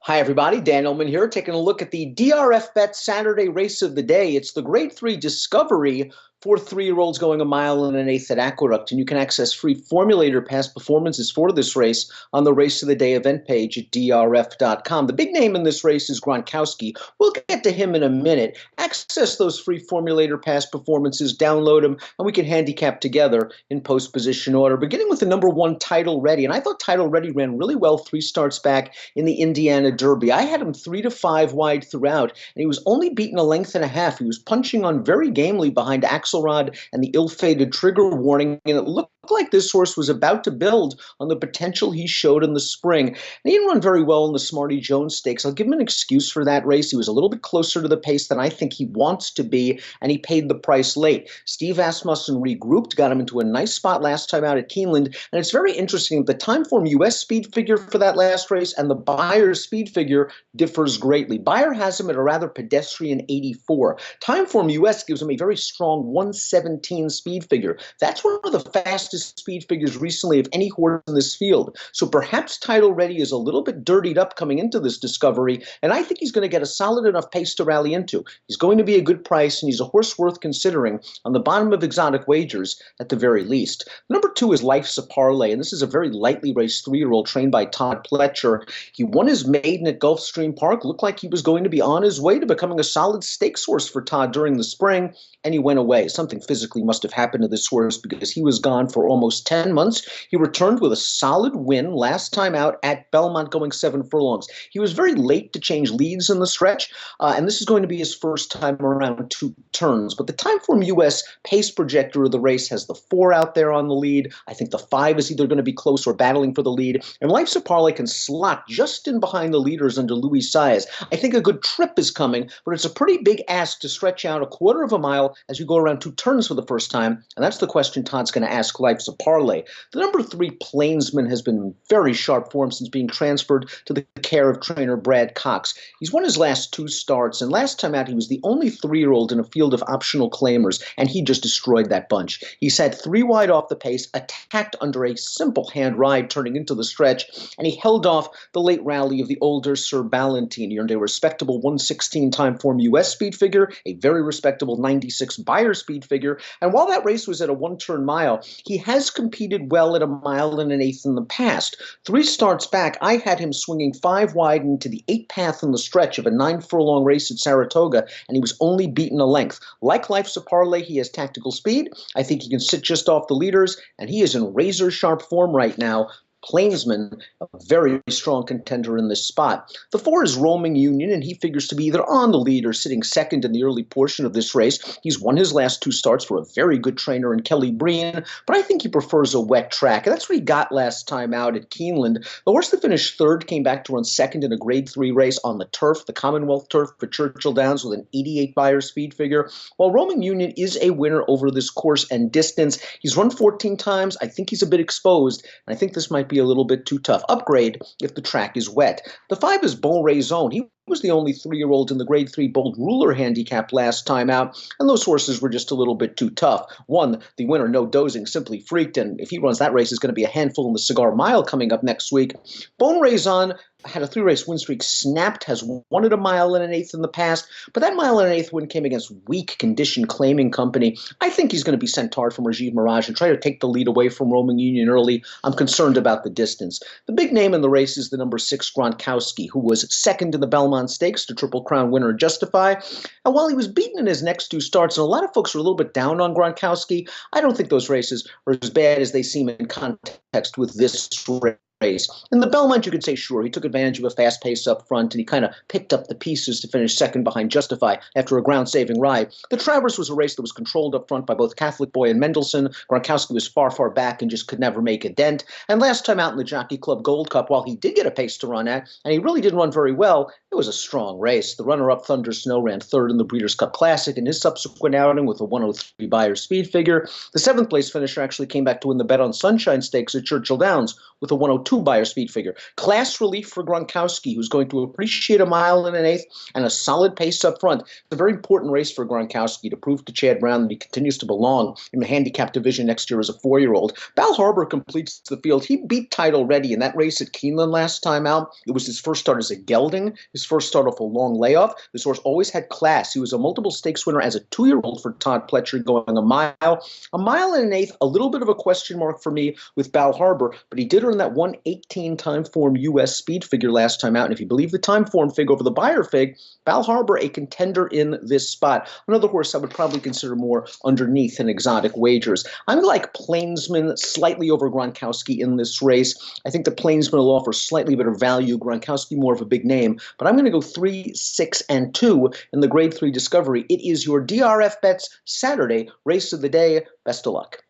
Hi, everybody. Dan Illman here, taking a look at the DRF Bet Saturday race of the day. It's the Grade 3 Discovery for 3-year-olds going a mile and an eighth at Aqueduct. And you can access free formulator past performances for this race on the Race of the Day event page at DRF.com. The big name in this race is Gronkowski. We'll get to him in a minute. Access those free formulator past performances, download them, and we can handicap together in post-position order, beginning with the number 1, Title Ready. And I thought Title Ready ran really well 3 starts back in the Indiana Derby. I had him 3 to 5 wide throughout, and he was only beaten a length and a half. He was punching on very gamely behind Axelrod and the ill-fated Trigger Warning, and it looked like this horse was about to build on the potential he showed in the spring. And he didn't run very well in the Smarty Jones Stakes. I'll give him an excuse for that race. He was a little bit closer to the pace than I think he wants to be, and he paid the price late. Steve Asmussen regrouped, got him into a nice spot last time out at Keeneland, and it's very interesting. The Timeform US speed figure for that last race and the Beyer speed figure differs greatly. Beyer has him at a rather pedestrian 84. Timeform US gives him a very strong 117 speed figure. That's one of the fastest speed figures recently of any horse in this field. So perhaps Title Ready is a little bit dirtied up coming into this Discovery, and I think he's going to get a solid enough pace to rally into. He's going to be a good price, and he's a horse worth considering on the bottom of exotic wagers at the very least. Number 2 is Life's a Parlay, and this is a very lightly raced 3-year-old trained by Todd Pletcher. He won his maiden at Gulfstream Park, looked like he was going to be on his way to becoming a solid stakes horse for Todd during the spring, and he went away. Something physically must have happened to this horse because he was gone for almost 10 months. He returned with a solid win last time out at Belmont going 7 furlongs. He was very late to change leads in the stretch, and this is going to be his first time around 2 turns. But the Timeform US pace projector of the race has the 4 out there on the lead. I think the 5 is either going to be close or battling for the lead. And Life's a Parlay can slot just in behind the leaders under Louis Saez. I think a good trip is coming, but it's a pretty big ask to stretch out a quarter of a mile as you go around 2 turns for the first time. And that's the question Todd's going to ask Life's a Parlay. The number 3, Plainsman, has been in very sharp form since being transferred to the care of trainer Brad Cox. He's won his last 2 starts, and last time out he was the only 3-year-old in a field of optional claimers, and he just destroyed that bunch. He sat 3 wide off the pace, attacked under a simple hand ride turning into the stretch, and he held off the late rally of the older Sir Ballantine. He earned a respectable 116 Timeform US speed figure, a very respectable 96 Beyer speed figure, and while that race was at a 1-turn mile, he has competed well at a mile and an eighth in the past. 3 starts back, I had him swinging 5 wide into the 8 path in the stretch of a 9-furlong race at Saratoga, and he was only beaten a length. Like Life's a Parlay, he has tactical speed. I think he can sit just off the leaders, and he is in razor-sharp form right now. Plainsman, a very strong contender in this spot. The 4 is Roaming Union, and he figures to be either on the lead or sitting second in the early portion of this race. He's won his last 2 starts for a very good trainer in Kelly Breen, but I think he prefers a wet track, and that's what he got last time out at Keeneland. The horse that finished 3rd came back to run 2nd in a Grade 3 race on the turf, the Commonwealth turf for Churchill Downs, with an 88 Beyer speed figure. While Roaming Union is a winner over this course and distance, he's run 14 times. I think he's a bit exposed, and I think this might be a little bit too tough. Upgrade if the track is wet. The 5 is Bon Raison. He was the only 3-year-old in the Grade 3 Bold Ruler handicap last time out, and those horses were just a little bit too tough. One, the winner, No Dozing, simply freaked, and if he runs that race, it's going to be a handful in the Cigar Mile coming up next week. Bon Raison had a 3-race win streak snapped, has won at a mile and an eighth in the past, but that mile and an eighth win came against weak condition claiming company. I think he's going to be sent hard from Rajiv Mirage and try to take the lead away from Roaming Union early. I'm concerned about the distance. The big name in the race is the number 6, Gronkowski, who was 2nd in the Belmont Stakes to Triple Crown winner Justify. And while he was beaten in his next 2 starts, and a lot of folks were a little bit down on Gronkowski, I don't think those races are as bad as they seem in context with this race. In the Belmont, you could say, sure, he took advantage of a fast pace up front, and he kind of picked up the pieces to finish 2nd behind Justify after a ground-saving ride. The Travers was a race that was controlled up front by both Catholic Boy and Mendelssohn. Gronkowski was far, far back and just could never make a dent. And last time out in the Jockey Club Gold Cup, while he did get a pace to run at, and he really didn't run very well, it was a strong race. The runner-up Thunder Snow ran 3rd in the Breeders' Cup Classic in his subsequent outing with a 103 Beyer speed figure. The 7th place finisher actually came back to win the Bet on Sunshine Stakes at Churchill Downs with a 102 2 Beyer speed figure. Class relief for Gronkowski, who's going to appreciate a mile and an eighth and a solid pace up front. It's a very important race for Gronkowski to prove to Chad Brown that he continues to belong in the handicap division next year as a 4-year-old. Bal Harbour completes the field. He beat Title Ready in that race at Keeneland last time out. It was his first start as a gelding, his first start off a long layoff. This horse always had class. He was a multiple stakes winner as a 2-year-old for Todd Pletcher going a mile. A mile and an eighth, a little bit of a question mark for me with Bal Harbour, but he did earn that 1:18 time form U.S. speed figure last time out. And if you believe the time form fig over the Beyer fig, Bal Harbour a contender in this spot. Another horse I would probably consider more underneath in exotic wagers. I'm like Plainsman slightly over Gronkowski in this race. I think the Plainsman will offer slightly better value. Gronkowski more of a big name, but I'm going to go 3, 6, and 2 in the Grade 3 Discovery. It is your DRF Bets Saturday race of the day. Best of luck.